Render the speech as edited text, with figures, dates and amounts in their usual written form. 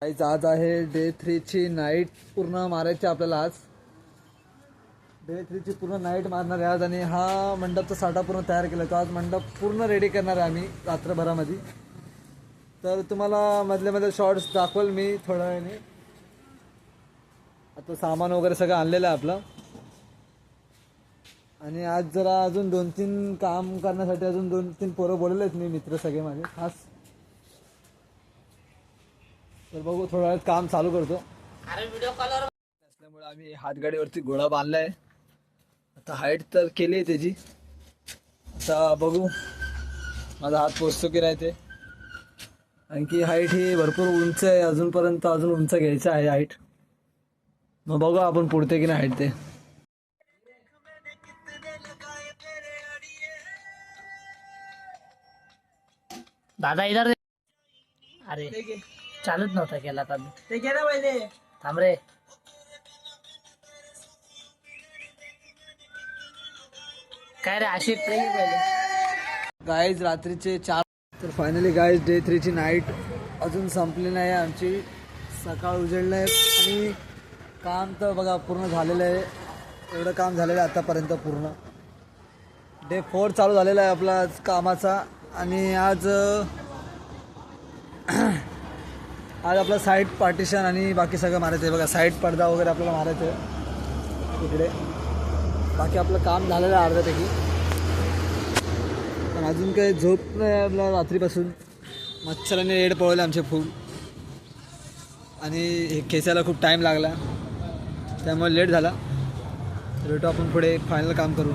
आज आहे डे 3 ची नाईट पूर्ण मारायची आपल्याला. आज डे 3 ची पूर्ण नाईट मारणार आहे आज. आणि हा मंडपचा साठा पूर्ण तयार केला. तो आज मंडप पूर्ण रेडी करणार आहे आम्ही रात्रभरामध्ये. तर तुम्हाला मधले मध्ये शॉर्ट्स दाखवल मी थोड्या वेळाने. आता सामान वगैरे सगळं आणलेलं आहे आपलं. आणि आज जरा अजून 2-3 काम करण्यासाठी अजून 2-3 पोरं बोलवले आहेत मी, मित्र सगळे माझे खास. तर बघू थोड्या वेळात काम चालू करतो. असल्यामुळे आम्ही हातगाडीवरती घोडा बांधलाय. आता हाईट तर केली आहे त्याची. आता बघू माझा हात पोचतो की नाही ते. आणखी हाईट ही भरपूर उंच आहे अजूनपर्यंत. अजून उंच घ्यायचं आहे हाईट. मग बघू आपण पुढते की नाही हाईट ते. दादा इधर. अरे चालूच नव्हता केला का ते केला पाहिजे. थांब रे. काय रे आशिक गाईज रात्रीचे 4. तर फायनली गाईज डे 3 ची नाईट अजून संपली नाही आमची. सकाळ उजेडलं आहे आणि काम तर बघा पूर्ण झालेलं आहे. एवढं काम झालेलं आहे आतापर्यंत पूर्ण. डे 4 चालू झालेला आहे आपला आज कामाचा. आणि आज आज आपलं साईड पार्टिशन आणि बाकी सगळं मारायचं आहे. बघा साईड पडदा वगैरे आपल्याला मारायचं आहे इकडे. बाकी आपलं काम झालेलं आहे अर्ध्यापैकी. पण अजून काही झोप नाही आपला रात्रीपासून. मच्छराने रेड पळवले आमचे फूल. आणि हे खेचायला खूप टाईम लागला त्यामुळे लेट झाला. भेटू आपण पुढे फायनल काम करू.